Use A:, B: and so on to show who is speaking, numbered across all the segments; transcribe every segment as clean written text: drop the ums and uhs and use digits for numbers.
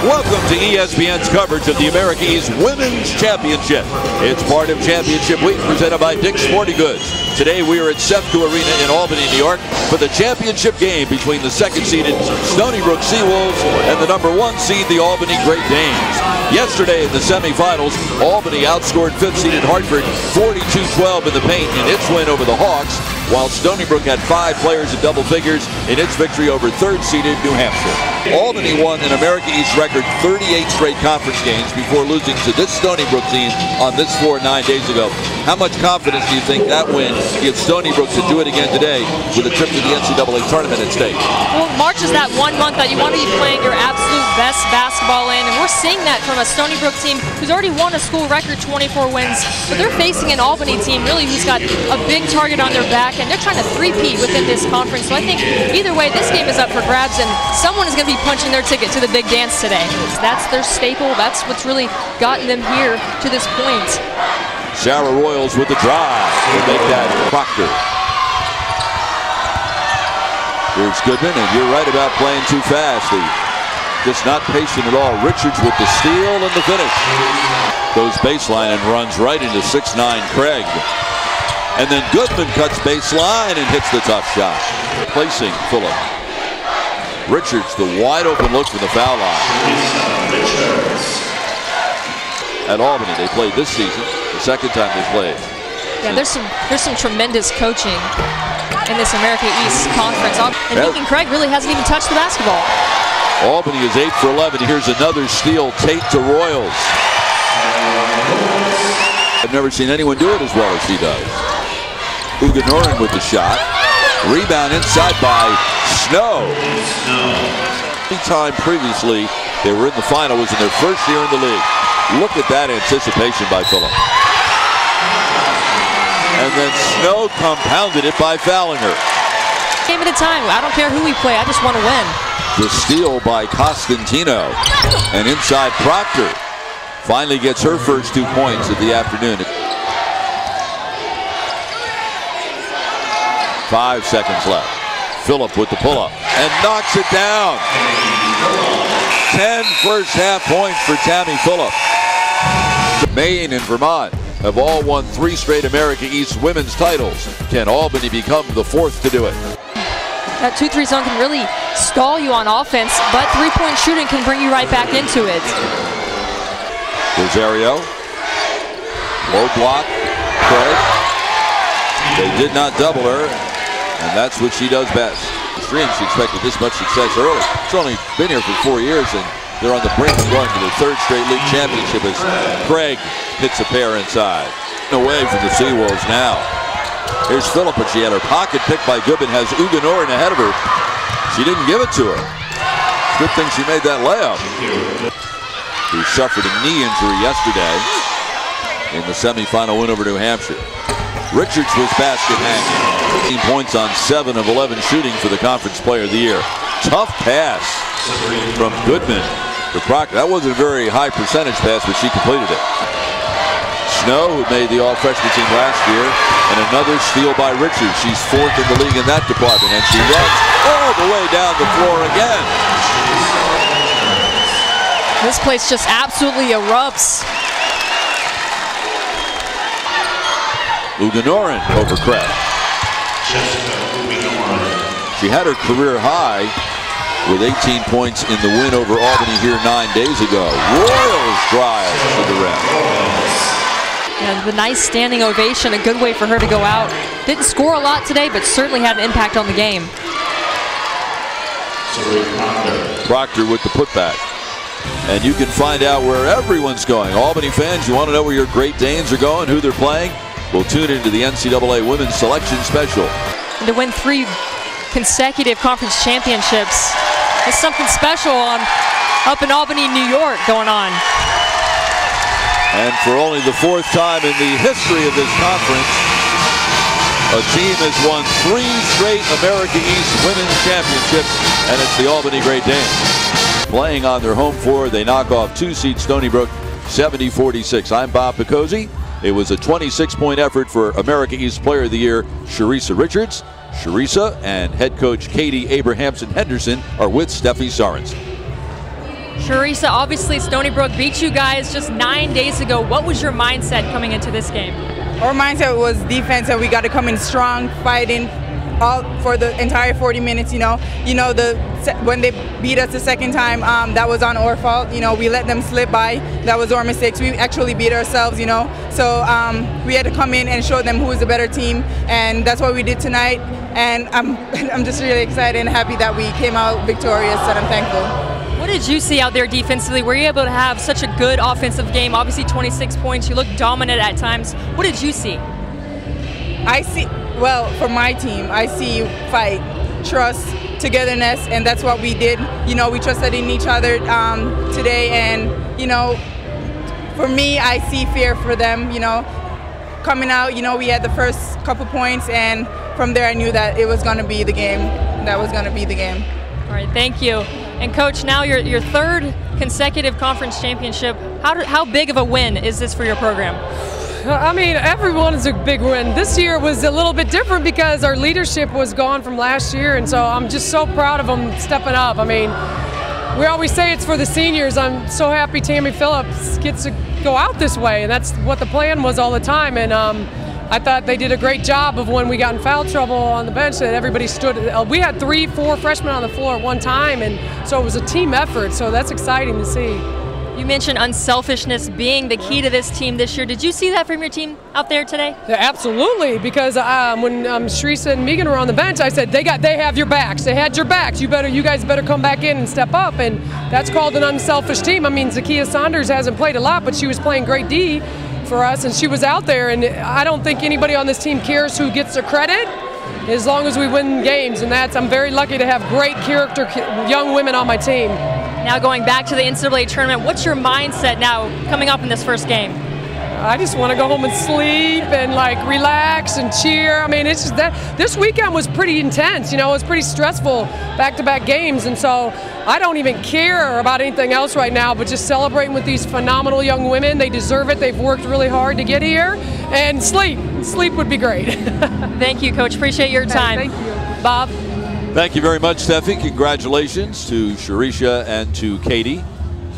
A: Welcome to ESPN's coverage of the America East Women's Championship. It's part of Championship Week presented by Dick's Sporting Goods. Today we are at Sefco Arena in Albany, New York for the championship game between the second-seeded Stony Brook Seawolves and the number 1 seed, the Albany Great Danes. Yesterday in the semifinals, Albany outscored 5th-seeded Hartford 42-12 in the paint in its win over the Hawks, while Stony Brook had 5 players in double figures in its victory over 3rd-seeded New Hampshire. Albany won an America East record 38 straight conference games before losing to this Stony Brook team on this floor 9 days ago. How much confidence do you think that win gives Stony Brook to do it again today with a trip to the NCAA tournament at stake?
B: Well, March is that 1 month that you want to be playing your absolute best basketball in, and we're seeing that from a Stony Brook team who's already won a school record 24 wins, but they're facing an Albany team really who's got a big target on their back, and they're trying to three-peat within this conference. So I think either way, this game is up for grabs, and someone is going to be punching their ticket to the big dance today. That's their staple. That's what's really gotten them here to this point.
A: Sarah Royals with the drive to make that Proctor. Here's Goodman, and you're right about playing too fast. Just not patient at all. Richards with the steal and the finish. Goes baseline and runs right into 6'9" Craig. And then Goodman cuts baseline and hits the tough shot. Placing Phillip. Richards, the wide open look from the foul line. At Albany, they played this season. The second time they played.
B: Yeah, there's some tremendous coaching in this America East Conference. And Deacon Craig really hasn't even touched the basketball.
A: Albany is 8 for 11. Here's another steal. Tate to Royals. I've never seen anyone do it as well as he does. Uganorin with the shot. Rebound inside by Snow. Any time previously they were in the final was in their first year in the league. Look at that anticipation by Phillip. And then Snow compounded it by fouling her.
B: Game at a time. I don't care who we play. I just want to win.
A: The steal by Costantino. And inside Proctor finally gets her first 2 points of the afternoon. 5 seconds left. Phillip with the pull-up and knocks it down. 10 first half points for Tammy Phillip. Maine and Vermont have all won 3 straight America East women's titles. Can Albany become the 4th to do it?
B: That 2-3 zone can really stall you on offense, but three-point shooting can bring you right back into it.
A: Rosario. Low block. Craig. They did not double her, and that's what she does best. She expected this much success early. She's only been here for 4 years, and they're on the brink of going to their 3rd straight league championship as Craig hits a pair inside. Away from the Seawolves now. Here's Phillip, but she had her pocket picked by Goodman, has Uganorin ahead of her. She didn't give it to her. Good thing she made that layup. Who suffered a knee injury yesterday in the semifinal win over New Hampshire. Richards was basket hanging. 15 points on 7 of 11 shooting for the Conference Player of the Year. Tough pass from Goodman to Proctor. That wasn't a very high percentage pass, but she completed it. Snow, who made the all-freshman team last year, and another steal by Richards. She's 4th in the league in that department, and she runs all the way down the floor again.
B: This place just absolutely erupts.
A: Uganorin over Craig. She had her career high with 18 points in the win over Albany here 9 days ago. Royals drive to the rim.
B: And the nice standing ovation, a good way for her to go out. Didn't score a lot today, but certainly had an impact on the game.
A: Proctor with the putback. And you can find out where everyone's going. Albany fans, you want to know where your Great Danes are going, who they're playing? We'll tune into the NCAA Women's Selection Special.
B: And to win 3 consecutive conference championships, it's something special up in Albany, New York going on.
A: And for only the 4th time in the history of this conference, a team has won 3 straight America East Women's Championships, and it's the Albany Great Danes. Playing on their home floor, they knock off 2-seed Stony Brook 70-46. I'm Bob Picozzi. It was a 26-point effort for America East Player of the Year, Sharisa Richards. Sharisa and head coach Katie Abrahamson Henderson are with Steffi Sorensen.
B: Charissa, obviously Stony Brook beat you guys just 9 days ago. What was your mindset coming into this game?
C: Our mindset was defense, and we got to come in strong, fighting all for the entire 40 minutes. When they beat us the second time, that was on our fault. We let them slip by. That was our mistakes. We actually beat ourselves. So we had to come in and show them who is the better team, and that's what we did tonight. And I'm just really excited and happy that we came out victorious, and I'm thankful.
B: What did you see out there defensively? Were you able to have such a good offensive game? Obviously 26 points. You looked dominant at times. What did you see?
C: Well, for my team, I see fight, trust, togetherness, and that's what we did. We trusted in each other today, and for me, I see fear for them. Coming out, we had the first couple points, and from there I knew that it was going to be the game. That was going to be the game.
B: All right, thank you. And Coach, now your third consecutive conference championship. How big of a win is this for your program?
D: I mean, everyone is a big win. This year was a little bit different because our leadership was gone from last year, and so I'm just so proud of them stepping up. I mean, we always say it's for the seniors. I'm so happy Tammy Phillips gets to go out this way, and that's what the plan was all the time. And I thought they did a great job of when we got in foul trouble on the bench that everybody stood. We had 3-4 freshmen on the floor at one time, and so it was a team effort, so that's exciting to see.
B: You mentioned unselfishness being the key to this team this year. Did you see that from your team out there today?
D: Yeah, absolutely, because when Charissa and Megan were on the bench, I said they have your backs. They had your backs. You guys better come back in and step up, and that's called an unselfish team. I mean, Zakiya Saunders hasn't played a lot, but she was playing great D for us, and she was out there, and I don't think anybody on this team cares who gets the credit as long as we win games, and I'm very lucky to have great character young women on my team.
B: Now going back to the NCAA tournament, what's your mindset now coming up in this first game?
D: I just want to go home and sleep and relax and cheer. I mean, it's just that this weekend was pretty intense. It was pretty stressful, back-to-back games, and so I don't even care about anything else right now, but just celebrating with these phenomenal young women. They deserve it. They've worked really hard to get here, and sleep would be great.
B: Thank you, Coach. Appreciate your time.
D: Thank you,
B: Bob.
A: Thank you very much, Steffi. Congratulations to Charissa and to Katie,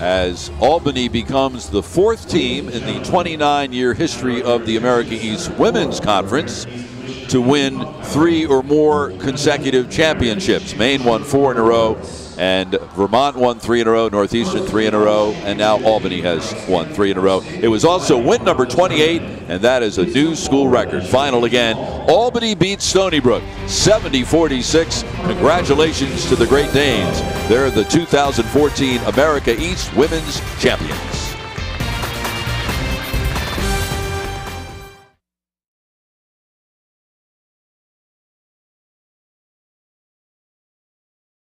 A: as Albany becomes the 4th team in the 29-year history of the America East Women's Conference to win 3 or more consecutive championships. Maine won 4 in a row, and Vermont won 3 in a row, Northeastern 3 in a row, and now Albany has won 3 in a row. It was also win number 28, and that is a new school record. Final again, Albany beats Stony Brook 70-46. Congratulations to the Great Danes. They're the 2014 America East Women's Champions.